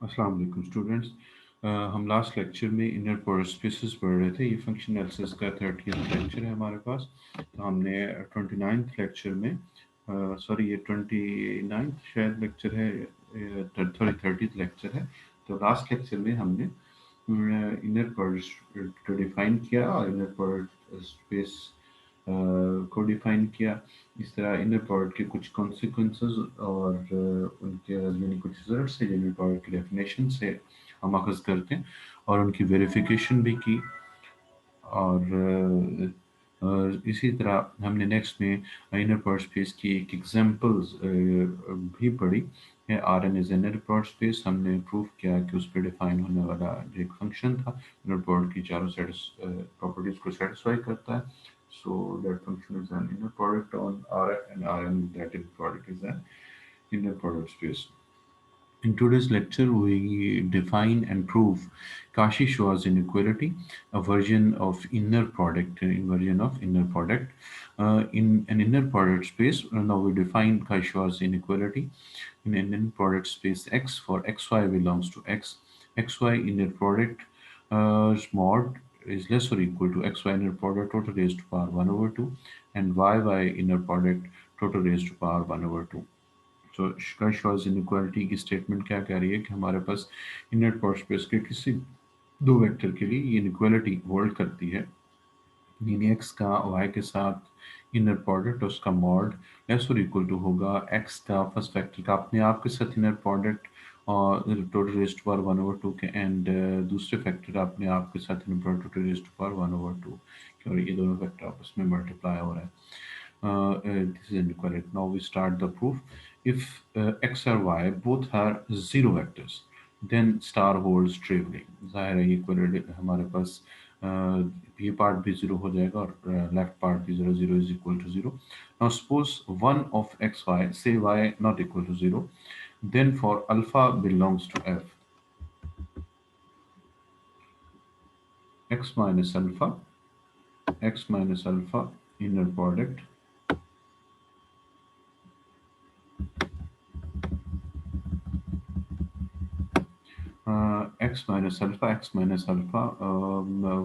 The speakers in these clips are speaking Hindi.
अस्सलाम वालेकुम स्टूडेंट्स। हम लास्ट लेक्चर में इनर प्रोडक्ट स्पेसेस पढ़ रहे थे। ये फंक्शन एनालिसिस का 30th लेक्चर है हमारे पास। तो हमने 29th लेक्चर में सॉरी ये 29th शायद लेक्चर है, सॉरी 30th लेक्चर है। तो लास्ट लेक्चर में हमने इनर प्रोडक्ट डिफाइन किया और इनर प्रोडक्ट स्पेस को डिफाइन किया। इस तरह इनर प्रोडक्ट के कुछ कॉन्सिक्वेंसेस और उनके यानी कुछ रिजल्ट्स है जिन्हें प्रोडक्ट की डेफिनेशन से हम अखज़ करते हैं और उनकी वेरिफिकेशन भी की। और इसी तरह हमने नेक्स्ट में इनर प्रोडक्ट स्पेस की एक एग्जांपल्स भी पढ़ी है। R N is inner product space. हमने प्रूव किया कि उस पर डिफाइन होने वाला जो एक फंक्शन था इनर प्रोडक्ट की चारों प्रॉपर्टीज को सेटिस्फाई करता है। So that function is an inner product on Rn, and Rn that inner product is an inner product space. In today's lecture, we define and prove Cauchy-Schwarz inequality, a version of inner product, inversion of inner product. In an inner product space, now we define Cauchy-Schwarz inequality in an inner product space X for xy belongs to X. Xy inner product mod is less or equal to xy inner product total raised to power 1 over 2 and yy inner product total raised to power 1 over 2. तो शॉर्स इनइक्वालिटी की स्टेटमेंट क्या कह रही है कि हमारे पास इनर प्रोडक्ट स्पेस के किसी दो वेक्टर के लिए ये इनइक्वालिटी होल्ड करती है, यानी एक्स का वाई के साथ इनर प्रोडक्ट उसका मॉड लेस और इक्वल टू होगा एक्स का फर्स्ट वेक्टर का अपने आप के साथ इनर प्रोडक्ट और total raised to power 1 over 2 के, एंड दूसरे फैक्टर का अपने आप के साथ inner product total raised to power 1 over 2 और ये दोनों फैक्टर आपस में मल्टीप्लाई हो रहा है। This is inequality. Now we start the proof. If x or y both are zero vectors, then star holds trivially. जाहिर है ये इक्वलिटी हमारे पास ये पार्ट भी जीरो हो जाएगा और लेफ्ट पार्ट भी zero, zero is equal to zero. Now suppose one of X Y से Y not equal to zero, then for alpha belongs to f, x minus alpha inner product x minus alpha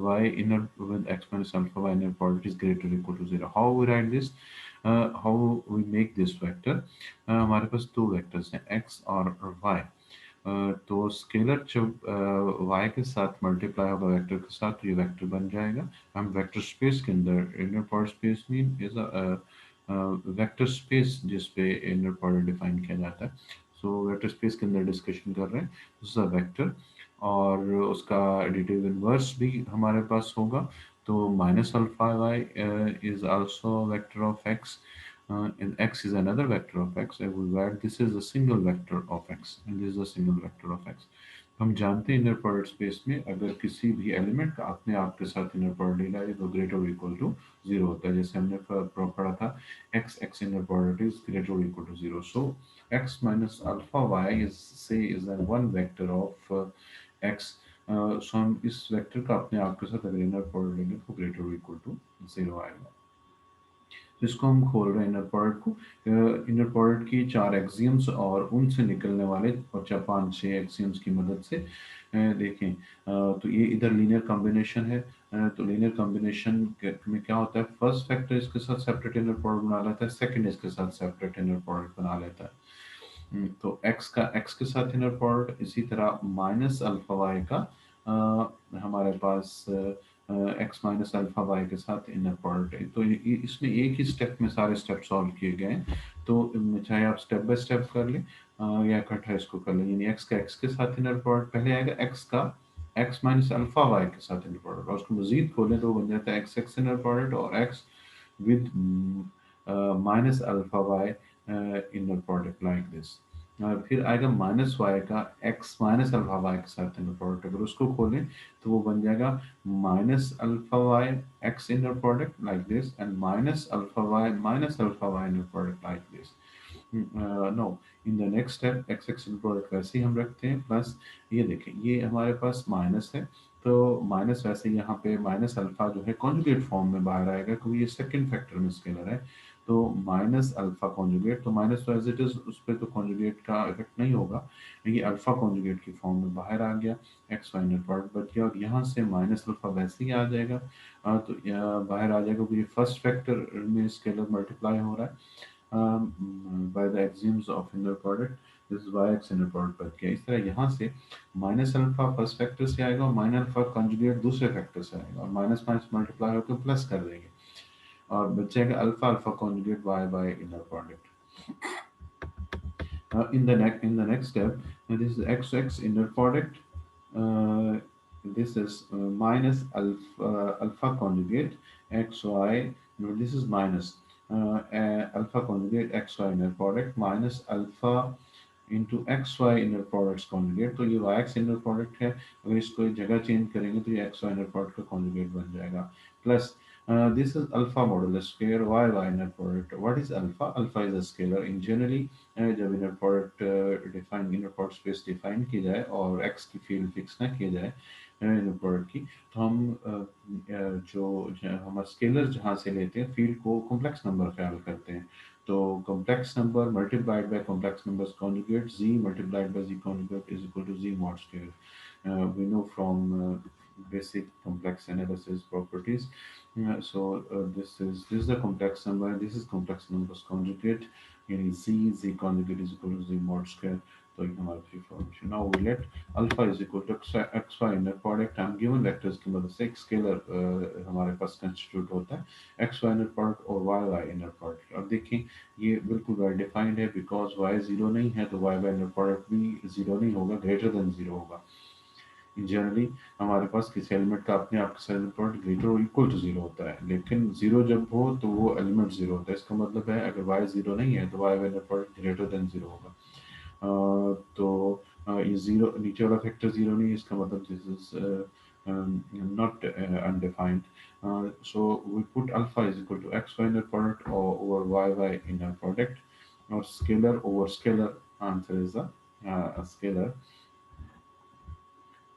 y inner with x minus alpha y inner product is greater or equal to zero. How we write this? How we make this vector? हमारे पास दो वेक्टर्स हैं x और y। तो स्केलर जब y के साथ मल्टीप्लाई होगा वेक्टर के साथ तो ये वेक्टर बन जाएगा। हम वेक्टर स्पेस के अंदर inner product space mean is vector space जिस पे इनर प्रोडक्ट डिफाइन किया जाता है। सो वेक्टर स्पेस के अंदर डिस्कशन कर रहे हैं, दिस इज अ वेक्टर और उसका एडिटिव इनवर्स भी हमारे पास होगा। तो minus alpha Y is also vector of X, and x is another vector of x. I will write this is a single vector of x and this is a single vector of x. हम जानते हैं इनर प्रोडक्ट स्पेस में अगर किसी भी एलिमेंट का अपने आप के साथ इनर प्रोडक्ट लेना है तो ग्रेटर और इक्वल टू जीरो होता है। जैसे हमने पढ़ा था x inner product is greater or equal to zero. So x minus alpha y is an one vector of x. सो हम इस वेक्टर का अपने आप के साथ अगर इनर प्रोडक्ट लेंगे तो ग्रेटर और इक्वल टू जीरो आएगा। तो इसको हम खोल रहे हैं इनर प्रोडक्ट को। इनर प्रोडक्ट की चार एक्सियम्स और उनसे निकलने वाले और चार पांच छह एक्सियम्स की मदद से देखें। तो ये इधर लीनियर कॉम्बिनेशन है। तो लीनियर कॉम्बिनेशन में क्या होता है, फर्स्ट फैक्टर इसके साथ सेपरेट इनर प्रोडक्ट बना लेता है, सेकंड इसके साथ सेपरेट इनर प्रोडक्ट बना लेता है। तो x का x के साथ इनर प्रोडक्ट, इसी तरह माइनस अल्फा वाई का हमारे पास x माइनस अल्फा वाई के साथ इनर प्रोडक्ट है। तो इसमें एक ही स्टेप में सारे स्टेप सॉल्व किए गए हैं। तो चाहे आप स्टेप बाय स्टेप कर लें या इकट्ठा इसको कर लें, यानी x का x के साथ इनर प्रोडक्ट पहले आएगा, x का x माइनस अल्फा वाई के साथ इनर प्रोडक्ट, और उसको मजीद खोलें तो बन जाता है x इनर प्रोडक्ट और x with minus alpha y inner product like this। फिर आएगा माइनस वाई का x माइनस अल्फा वाई के साथ इनर प्रोडक्ट, अगर उसको खोलें तो वो बन जाएगा minus alpha Y x inner product like this and minus alpha Y inner product like this. No, in the next step x inner product वैसे ही हम रखते हैं प्लस, ये देखें ये हमारे पास माइनस है तो माइनस वैसे यहाँ पे माइनस अल्फा जो है कॉन्जुगेट फॉर्म में बाहर आएगा क्योंकि ये सेकंड फैक्टर में स्केलर है। तो माइनस अल्फा कॉन्जुगेट, तो माइनस तो एज इट इज उस पर तो कॉन्जुगेट का इफेक्ट नहीं होगा, ये अल्फा कॉन्जुगेट की फॉर्म में बाहर आ गया, एक्स वाई इनर प्रोडक्ट बच गया, और यहाँ से माइनस अल्फा वैसे ही आ जाएगा, तो बाहर आ जाएगा क्योंकि ये फर्स्ट फैक्टर में स्केलर मल्टीप्लाई हो रहा है by the axioms of inner product, this is yx inner product बच गया। इस तरह यहाँ से माइनस अल्फा फर्स्ट फैक्टर से आएगा और माइनस अल्फा कंजुगेट दूसरे फैक्टर से आएगा, और माइनस माइनस मल्टीप्लाई होकर प्लस कर देंगे, और बच जाएगा alpha alpha conjugate y bye inner product. In the next step, this is x inner product. Uh, this is minus alpha conjugate xy. No, this is minus alpha conjugate xy inner product minus alpha into xy inner products conjugate। तो ये yx inner product है, अगर इसको जगह चेंज करेंगे तो ये xy inner product का conjugate बन जाएगा, plus this is alpha modulus square y inner product। what is alpha? Alpha is a scalar in generally, जब inner product define inner product space define की जाए और एक्स की फील्ड फिक्स ना की जाए इनर प्रोडक्ट की, तो हम हमारा स्केलर जहाँ से लेते हैं फील्ड को कॉम्प्लेक्स नंबर ख्याल करते हैं, तो complex number multiplied by complex numbers conjugate z multiplied by z conjugate is equal to z mod square। We know from basic complex analysis properties। This is the complex number and this is complex numbers conjugate, यानी z conjugate is equal to z mod square। तो ये हमारी three formation. Now we let alpha is equal to X Y inner product, हम गिवन वेक्टर्स की मदद से एक स्केलर हमारे पास कंस्टिट्यूट होता है, एक्स वाई इनर प्रोडक्ट और वाई वाई इनर प्रोडक्ट। अब देखें ये बिल्कुल वेल डिफाइंड है, बिकॉज वाई जीरो नहीं है तो वाई वाई इनर प्रोडक्ट भी जीरो नहीं होगा, ग्रेटर देन जीरो होगा। जनरली हमारे पास किसी एलिमेंट का अपने आप का प्रोडक्ट ग्रेटर और इक्वल टू जीरो होता है, लेकिन जीरो जब हो तो वो एलिमेंट जीरो होता है, इसका मतलब है अगर वाई जीरो नहीं है तो Y Y product greater than zero होगा। तो ये जीरो नीचे वाला फैक्टर जीरो नहीं है, इसका मतलब this is not undefined। So we put alpha is equal to x y inner product or over y y inner product, or scalar over scalar, answer is a scalar।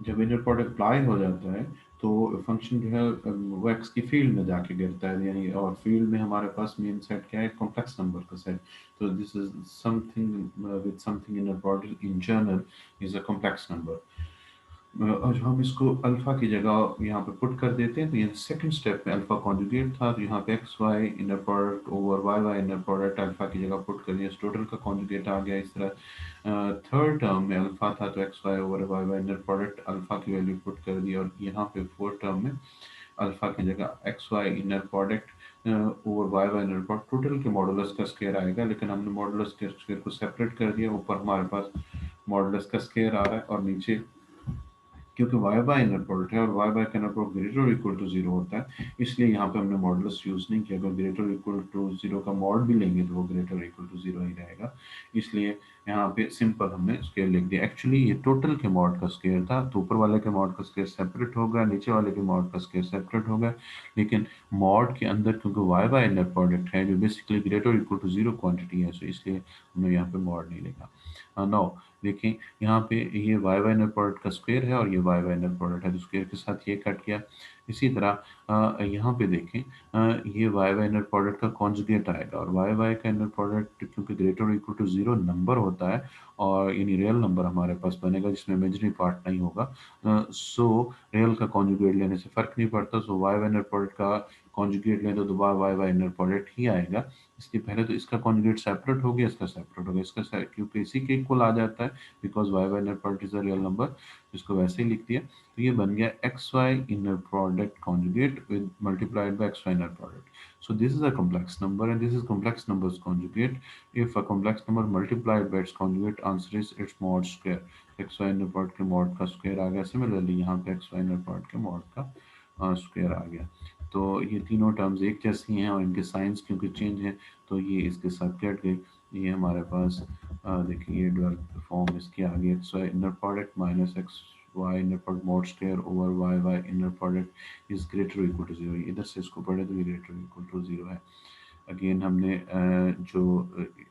जब इनर प्रोडक्ट अप्लाई हो जाता है तो फंक्शन जो है वो एक्स की फील्ड में जाके गिरता है, यानी और फील्ड में हमारे पास मेन सेट क्या है, कॉम्प्लेक्स नंबर का सेट। तो this is something with something inner product in general is a complex number. और हम इसको अल्फा की जगह यहाँ पे पुट कर देते हैं, तो ये सेकंड स्टेप में अल्फा कॉन्जुगेट था, तो यहाँ पे X Y inner product over Y Y inner product alpha की जगह पुट कर दिया, टोटल का कॉन्जुगेट आ गया। इस तरह थर्ड टर्म में अल्फा था तो X Y over Y Y inner product alpha की वैल्यू पुट कर दी, और यहाँ पे फोर्थ टर्म में अल्फा की जगह X Y inner product over Y Y inner product total के मॉडुलस का स्क्वायर आएगा, लेकिन हमने मॉडुलस के स्क्वायर को सेपरेट कर दिया, ऊपर हमारे पास मॉडुलस का स्क्वायर आ रहा है और नीचे क्योंकि वाई बाय इनर प्रोडक्ट है और वाई बाय का इनर प्रोडक्ट ग्रेटर और इक्वल टू जीरो होता है, इसलिए यहाँ पे हमने मॉडुलस यूज नहीं किया। अगर ग्रेटर इक्वल टू जीरो का मॉड भी लेंगे तो वो ग्रेटर इक्वल टू जीरो ही रहेगा, इसलिए यहाँ पे सिंपल हमने स्केयर लिख दिया। एक्चुअली ये टोटल के मॉड का स्केयर था, तो ऊपर वाले के मॉड का स्केयर सेपरेट हो गया, नीचे वाले के मॉड का स्केयर सेपरेट हो गया, लेकिन मॉड के अंदर क्योंकि वाई बाय इनर प्रोडक्ट है जो basically greater equal to zero quantity है, सो इसलिए हमने यहाँ पे मॉड नहीं लिखा। नाउ देखें यहाँ पे ये वाई वाई इनर प्रोडक्ट का स्क्वायर है और ये वाई वाई इनर प्रोडक्ट है, तो स्क्वायर के साथ ये कट गया। इसी तरह यहाँ पे देखें ये वाई वाई इनर प्रोडक्ट का कॉन्जुगेट आएगा, और वाई वाई का इनर प्रोडक्ट क्योंकि greater equal to zero number होता है और यानी रियल नंबर हमारे पास बनेगा जिसमें इमेजिनरी पार्ट नहीं होगा, सो रियल का कॉन्जुगेट लेने से फर्क नहीं पड़ता, सो वाई वाई इनर प्रोडक्ट का कॉन्जुगेट लें तो दोबारा वाई वाई इनर प्रोडक्ट ही आएगा। इसके पहले तो इसका कॉन्जुगेट सेपरेट हो गया, इसका सेपरेट हो गया, क्योंकि इसी के इक्वल आ जाता है because Y Y inner product is a real number, इसको वैसे ही लिख दिया, तो ये बन गया X Y inner product conjugate with multiplied by X Y inner product. So this is a complex number and this is complex numbers conjugate. If a complex number multiplied by its conjugate answer is its mod square. X Y inner product के मॉड का स्क्वायर आ गया, सिमिलरली यहाँ पे एक्स वाई इनर प्रोडक्ट के मॉड का स्क्वायर आ गया। तो ये तीनों टर्म्स एक जैसी हैं और इनके साइंस क्योंकि चेंज हैं तो ये इसके साथ कट गई। ये हमारे पास देखिए ये डेवलप फॉर्म इसकी आ गई, X Y inner product minus X Y inner product mod square over Y Y inner product is greater equal to zero. इधर से इसको पढ़े तो ये ग्रेटर इक्वल टू जीरो है। अगेन हमने जो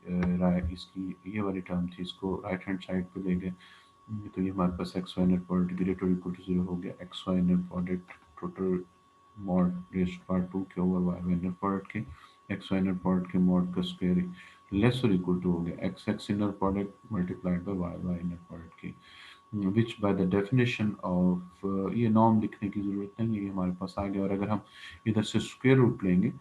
राइट इसकी ये वाली टर्म थी इसको राइट हैंड साइड पे ले गए, तो ये हमारे पास X Y inner product greater equal to zero हो गया, X Y inner product total mod rest part two के over Y Y inner product के एक्स वाई इनर प्रोडक्ट के मॉड का स्क्वायर लेस और इक्वल टू हो गया X X inner product multiplied by Y Y inner product की, which by the definition of, ये नॉर्म लिखने की ज़रूरत नहीं है, ये हमारे पास आ गया। और अगर हम इधर से स्क्वायर रूट लेंगे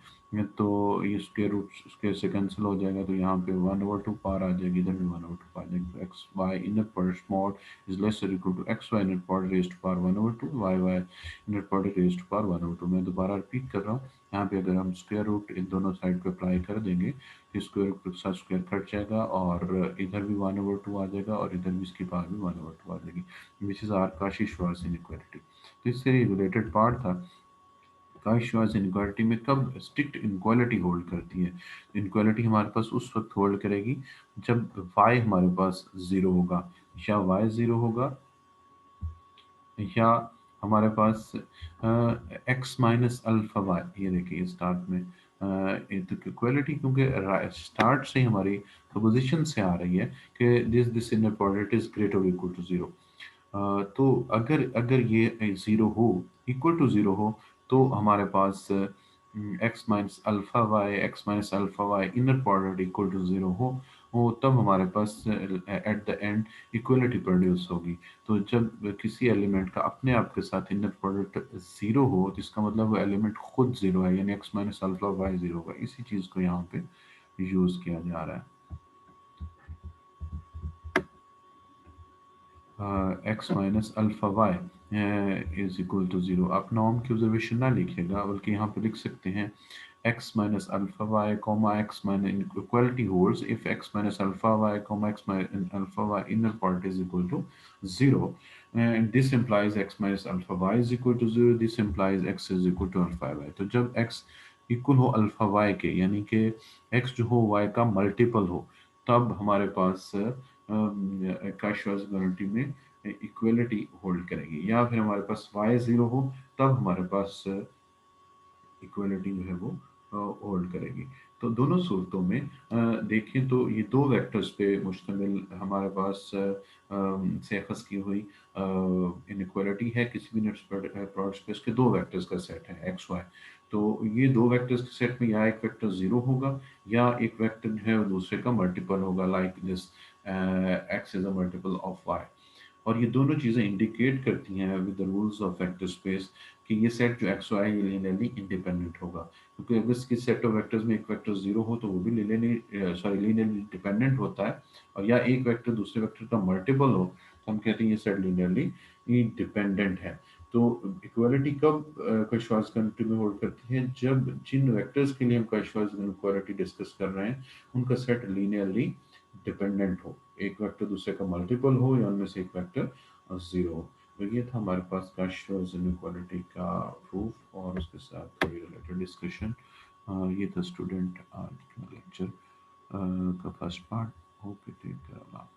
तो ये स्क्वायर रूट स्क्वायर से कैंसिल हो जाएगा, तो यहाँ पे 1/2 पार आ जाएगी, इधर भी 1/2 पार आ जाएगी। तो X Y inner product mod is less और equal to X Y inner product raise to power 1/2 Y Y inner product raise to power 1/2। मैं दोबारा रिपीट कर रहा हूँ, यहाँ पे अगर हम स्क्वायर रूट इन दोनों साइड पे अप्लाई कर देंगे तो स्क्वायर रूट के साथ स्क्वायर कट जाएगा और इधर भी 1/2 आ जाएगा और इधर भी इसकी पावर भी 1/2 आ जाएगी, विच इज़ आर काशी-श्वार्ज़ इनइक्वालिटी। तो इससे रिलेटेड पार्ट था। काशी-श्वार्ज़ इनइक्वालिटी में कब स्ट्रिक्ट इनइक्वालिटी होल्ड करती है? इनइक्वालिटी हमारे पास उस वक्त होल्ड करेगी जब y हमारे पास ज़ीरो होगा, या y ज़ीरो होगा, या हमारे पास एक्स माइनस अल्फा वाई, ये देखिए स्टार्ट में तो इक्वलिटी क्योंकि स्टार्ट से ही हमारी प्रोपोजिशन से आ रही है कि this inner product is greater equal to zero. तो अगर अगर ये ज़ीरो हो, इक्वल टू ज़ीरो हो, तो हमारे पास X minus alpha Y inner product equal to zero हो तब हमारे पास at the end equality produce होगी। तो जब किसी एलिमेंट का अपने आप के साथ इनर प्रोडक्ट ज़ीरो हो तो इसका मतलब वो एलिमेंट खुद ज़ीरो है, यानी X minus alpha Y zero होगा। इसी चीज़ को यहाँ पे यूज़ किया जा रहा है। X minus alpha Y is equal to zero. आप नॉर्म की ऑब्जर्वेशन ना लिखिएगा, बल्कि यहाँ पे लिख सकते हैं X minus alpha Y comma X minus equality holds if X minus alpha Y comma X minus alpha Y inner part is equal to zero, and this implies x minus alpha y is equal to 0, this implies x is equal to alpha y। तो जब x इक्वल हो अल्फा y के, यानी कि x जो हो y का मल्टीपल हो, तब हमारे पास काशवाज गारंटी में इक्वलिटी होल्ड करेगी। या फिर हमारे पास y ज़ीरो हो तब हमारे पास इक्वलिटी जो है वो होल्ड करेगी। तो दोनों सूरतों में देखें तो ये दो वेक्टर्स पे मुश्तमिल हमारे पास सेखस की हुई इनइक्वालिटी है। किसी भी नेट प्रोडक्ट स्पेस के दो वेक्टर्स का सेट है एक्स वाई। तो ये दो वेक्टर्स के सेट में या एक वेक्टर ज़ीरो होगा या एक वेक्टर जो है वो दूसरे का मल्टीपल होगा, like this X is a multiple of Y. और ये दोनों चीज़ें इंडिकेट करती हैं with the rules of vector space कि ये सेट जो एक्स वाई ये लीनियरली इंडिपेंडेंट होगा, क्योंकि अगर इसकी सेट ऑफ वेक्टर्स में एक वेक्टर जीरो हो तो वो भी लीनियरली डिपेंडेंट होता है। और या एक वेक्टर दूसरे वेक्टर का मल्टीपल हो तो हम कहते हैं ये सेट लीनियरली इंडिपेंडेंट है। तो इक्वालिटी कब कॉशवार्ज़ क्वांटिटी में होल्ड करती है? जब जिन वेक्टर्स के लिए हम कॉशवार्ज़ इक्वालिटी डिस्कस कर रहे हैं उनका सेट लीनियरली डिपेंडेंट हो, एक वेक्टर दूसरे का मल्टीपल हो या उनमें से एक वेक्टर जीरो हो। तो ये था हमारे पास काशर्स इनइक्वालिटी का प्रूफ और उसके साथ थोड़ी रिलेटेड डिस्कशन। ये था स्टूडेंट आज का लेक्चर का first part. Hope you take care.